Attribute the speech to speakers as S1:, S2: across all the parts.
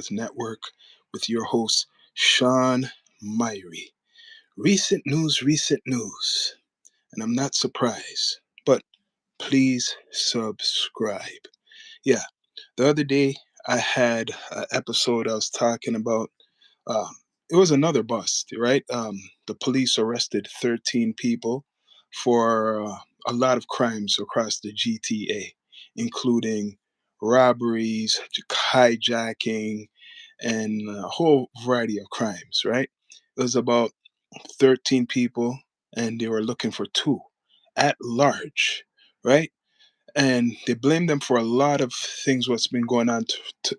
S1: Earth Network with your host, Sean Myrie. Recent news, and I'm not surprised, but please subscribe. Yeah, the other day I had an episode I was talking about. Um, it was another bust, right? The police arrested 13 people for a lot of crimes across the GTA, including robberies, hijacking, and a whole variety of crimes, right? It was about 13 people, and they were looking for two at large, right? And they blame them for a lot of things what's been going on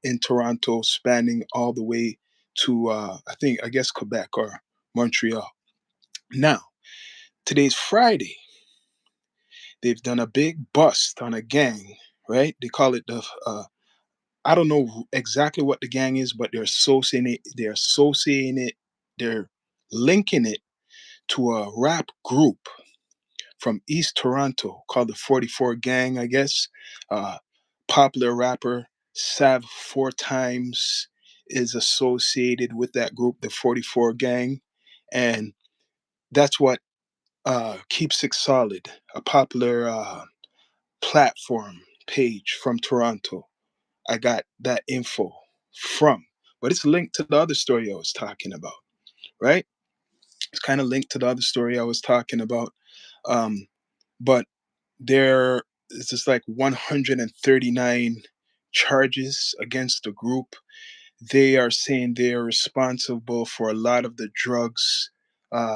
S1: in Toronto, spanning all the way to I guess Quebec or Montreal. Now, today's Friday. They've done a big bust on a gang, right? They call it the I don't know exactly what the gang is, but they're linking it to a rap group from East Toronto called the 44 Gang, I guess. Uh, Popular rapper Sav Four Times is associated with that group, the 44 Gang. And that's what Keeps It Solid, a popular platform page from Toronto. I got that info from. But it's linked to the other story I was talking about, right? It's kind of linked to the other story I was talking about. Um, but there is just like 139 charges against the group. They are saying they are responsible for a lot of the drugs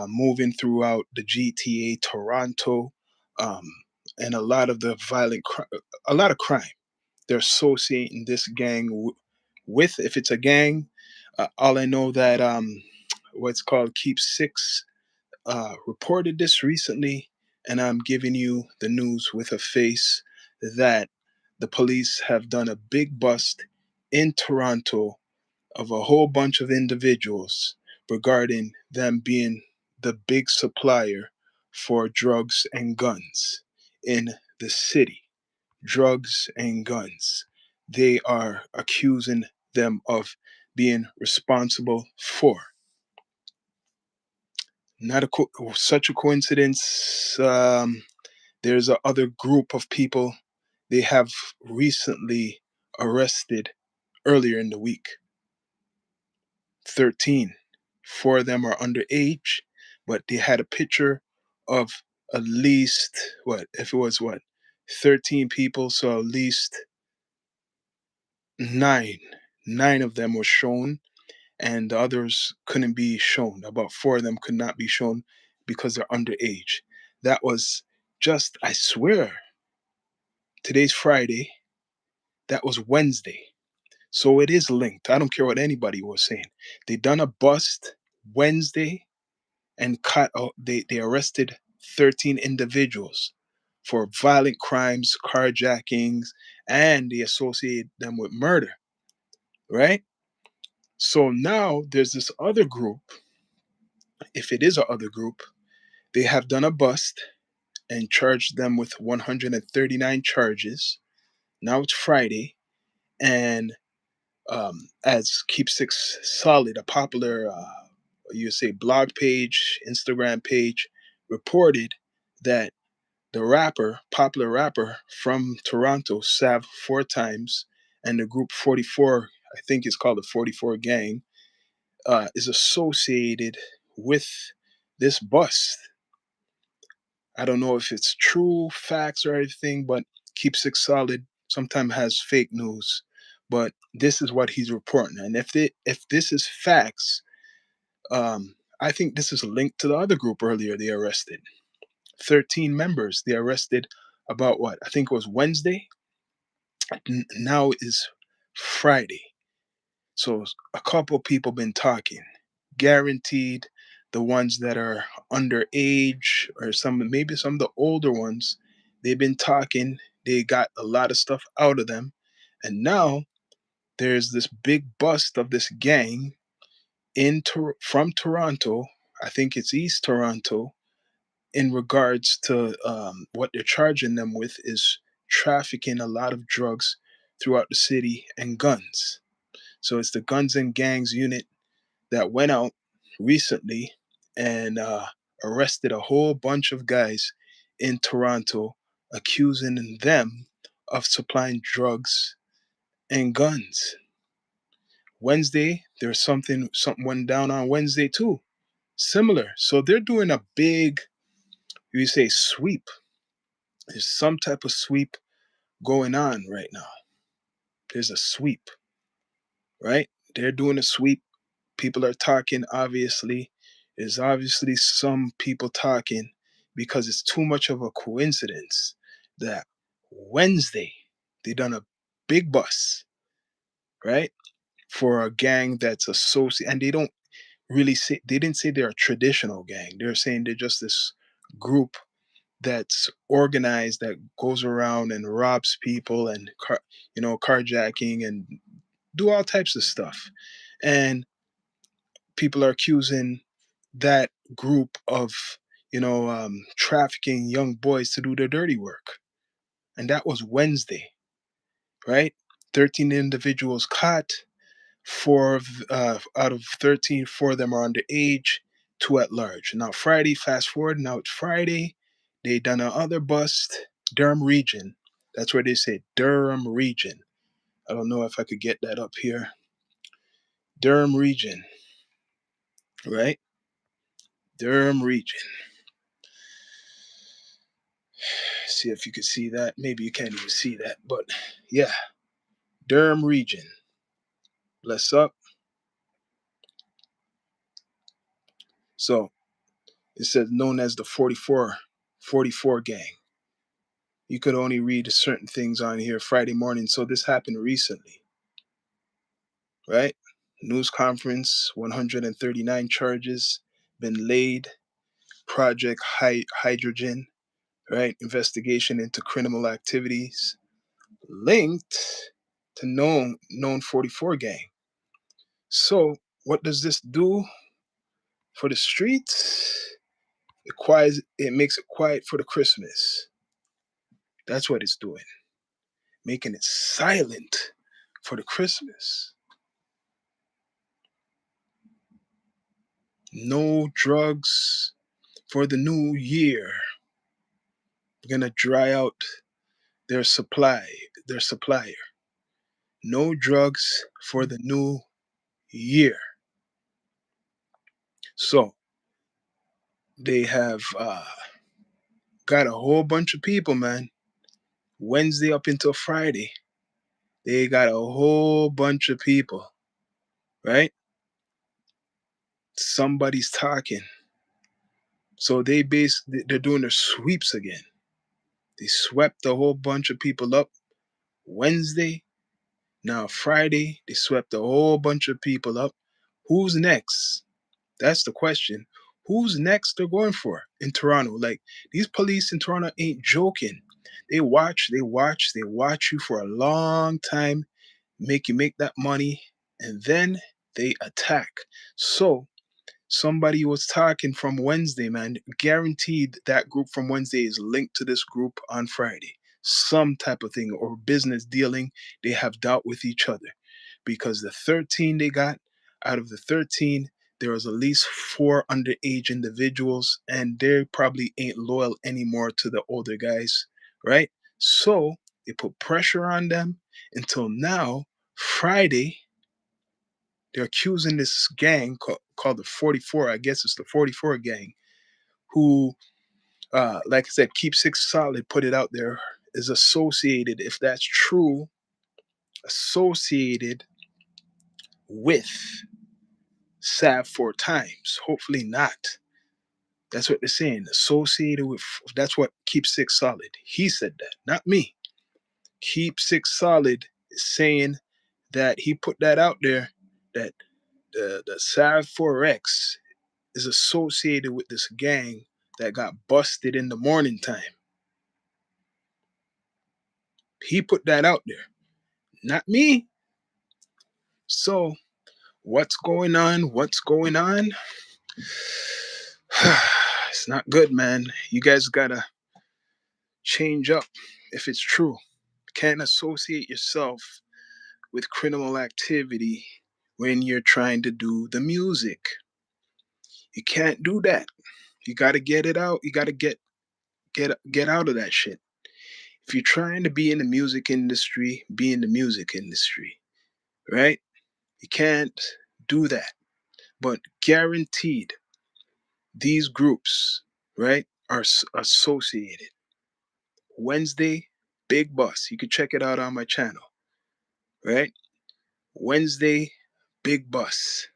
S1: moving throughout the GTA Toronto, um, and a lot of the a lot of crime. They're associating this gang with. If it's a gang, all I know that what's called Keep Six reported this recently, and I'm giving you the news with a face that the police have done a big bust in Toronto of a whole bunch of individuals regarding them being the big supplier for drugs and guns in the city. Drugs and guns. They are accusing them of being responsible for. Not such a coincidence. There's a other group of people they have recently arrested earlier in the week. 13. Four of them are underage, but they had a picture of at least, what, if it was what, 13 people, so at least nine. Nine of them were shown, and the others couldn't be shown. About four of them could not be shown because they're underage. That was just, I swear, today's Friday. That was Wednesday. So it is linked. I don't care what anybody was saying. They done a bust Wednesday and caught out, they arrested 13 individuals for violent crimes, carjackings, and they associate them with murder, right? So now there's this other group, if it is a other group, they have done a bust and charged them with 139 charges. Now it's Friday, and as Keep Six Solid, a popular, you say, blog page, Instagram page, reported that the popular rapper from Toronto, Sav Four Times, and the group 44, I think it's called the 44 Gang, is associated with this bust. I don't know if it's true facts or anything, but Keep Six Solid sometimes has fake news. But this is what he's reporting, and if this is facts, I think this is linked to the other group earlier they arrested. 13 members they arrested about what? I think it was Wednesday. Now is Friday. So a couple people been talking. Guaranteed the ones that are underage or maybe some of the older ones, they've been talking. They got a lot of stuff out of them. And now there's this big bust of this gang from Toronto. I think it's East Toronto, in regards to what they're charging them with is trafficking a lot of drugs throughout the city and guns. So it's the Guns and Gangs unit that went out recently and arrested a whole bunch of guys in Toronto, accusing them of supplying drugs and guns. Wednesday, there's something went down on Wednesday too. Similar. So they're doing a big, you say, sweep. There's some type of sweep going on right now. There's a sweep, right? They're doing a sweep. People are talking, obviously. There's obviously some people talking because it's too much of a coincidence that Wednesday they done a big bus, right? For a gang that's associated, and they don't really say, they didn't say they're a traditional gang. They're saying they're just this group that's organized that goes around and robs people and carjacking and do all types of stuff. And people are accusing that group of trafficking young boys to do their dirty work. And that was Wednesday, right? 13 individuals caught. Out of 13, four of them are underage, two at large. Now Friday, fast forward, now it's Friday. They done another bust, Durham region. That's where they say Durham region. I don't know if I could get that up here. Durham region, right? Durham region. See if you could see that. Maybe you can't even see that, but yeah, Durham region. Bless up. So it says known as the 44 gang. You could only read certain things on here Friday morning. So this happened recently, right? News conference, 139 charges been laid. Project Hydrogen, right? Investigation into criminal activities linked to known 44 gang. So what does this do for the streets? It makes it quiet for the Christmas. That's what it's doing. Making it silent for the Christmas. No drugs for the new year. We're gonna dry out their supplier. No drugs for the new year. So they have got a whole bunch of people, man. Wednesday up until Friday, they got a whole bunch of people, right? Somebody's talking. So they're doing their sweeps again. They swept a whole bunch of people up Wednesday. Now Friday, they swept a whole bunch of people up. Who's next? That's the question. Who's next they're going for in Toronto? Like these police in Toronto ain't joking. They watch you for a long time, make you make that money, and then they attack. So somebody was talking from Wednesday, man. Guaranteed that group from Wednesday is linked to this group on Friday. Some type of thing or business dealing they have dealt with each other. Because the 13 they got, out of the 13, there was at least four underage individuals, and they probably ain't loyal anymore to the older guys, right? So they put pressure on them until now, Friday, they're accusing this gang called the 44. I guess it's the 44 gang, who, like I said, Keep Six Solid put it out there, is associated, if that's true, associated with Sav Four Times. Hopefully not. That's what they're saying. Associated with, that's what Keep Six Solid. He said that, not me. Keep Six Solid is saying that he put that out there, that the Sav 4X is associated with this gang that got busted in the morning time. He put that out there, not me. So, what's going on? What's going on? It's not good, man. You guys gotta change up if it's true. Can't associate yourself with criminal activity when you're trying to do the music. You can't do that. You got to get it out. You got to get out of that shit. If you're trying to be in the music industry, be in the music industry, right? You can't do that. But guaranteed, these groups, right, are associated. Wednesday, Big Bus. You can check it out on my channel, right? Wednesday, Big Bus.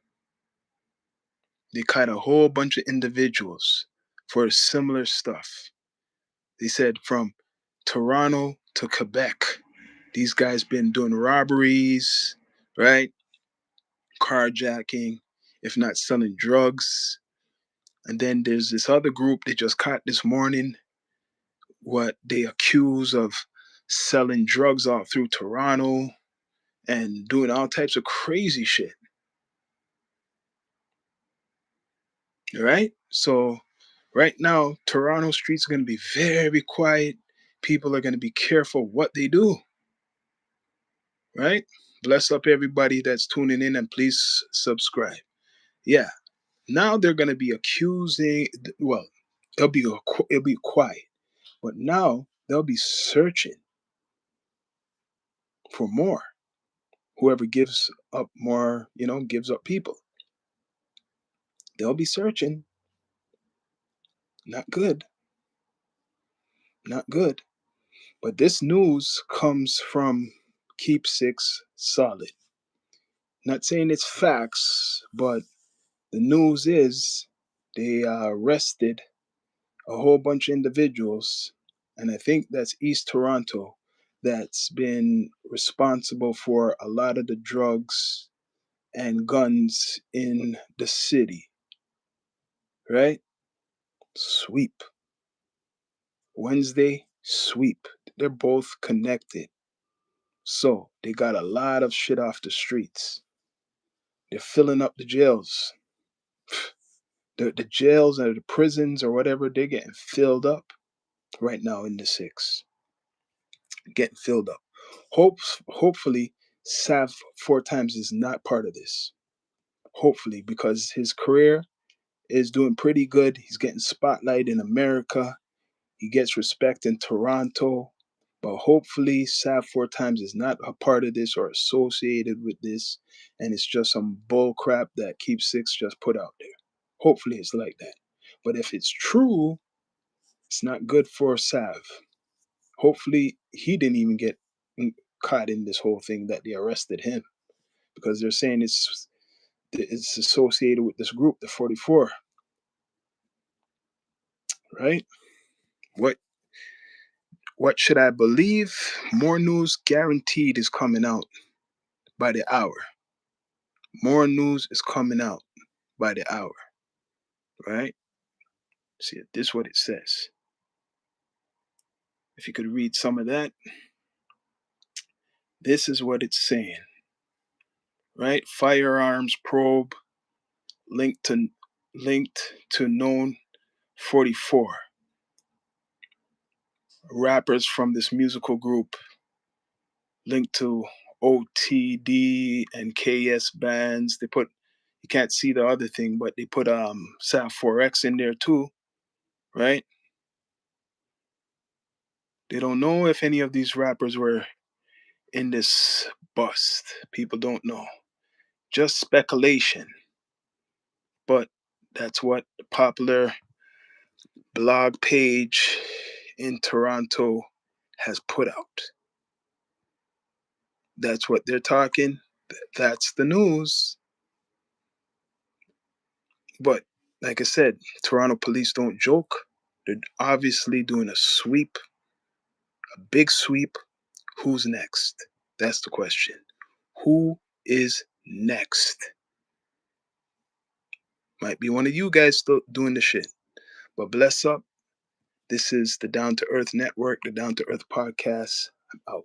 S1: They caught a whole bunch of individuals for similar stuff. They said from Toronto to Quebec, these guys been doing robberies, right? Carjacking, if not selling drugs. And then there's this other group they just caught this morning, what they accuse of selling drugs all through Toronto and doing all types of crazy shit. Right? So right now, Toronto streets are going to be very quiet. People are going to be careful what they do. Right? Bless up everybody that's tuning in and please subscribe. Yeah. Now they're going to be accusing, well, it'll be quiet. But now they'll be searching for more. Whoever gives up more, gives up people. They'll be searching. Not good. Not good. But this news comes from Keep Six Solid. Not saying it's facts, but the news is they arrested a whole bunch of individuals, and I think that's East Toronto, that's been responsible for a lot of the drugs and guns in the city, right? Sweep. Wednesday, sweep. They're both connected. So they got a lot of shit off the streets. They're filling up the jails. The jails or the prisons or whatever, they're getting filled up right now in the six. Getting filled up. Hopefully, Sav four times is not part of this. Hopefully, because his career is doing pretty good. He's getting spotlight in America. He gets respect in Toronto. But hopefully, Sav four times is not a part of this or associated with this, and it's just some bull crap that Keep Six just put out there. Hopefully, it's like that. But if it's true, it's not good for Sav. Hopefully, he didn't even get caught in this whole thing that they arrested him, because they're saying it's associated with this group, the 44, right? What what should I believe? More news guaranteed is coming out by the hour. More news is coming out by the hour, right? See, this is what it says. If you could read some of that, this is what it's saying, right? Firearms probe linked to known 44 rappers from this musical group linked to OTD and KS bands. They put, you can't see the other thing, but they put Sav 4X in there too, right? They don't know if any of these rappers were in this bust. People don't know. Just speculation. But that's what the popular blog page in Toronto has put out. That's what they're talking. That's the news. But like I said, Toronto police don't joke. They're obviously doing a sweep, a big sweep. Who's next? That's the question. Who is next? Might be one of you guys still doing the shit. But bless up. This is the Down to Earth Network, the Down to Earth Podcast. I'm out.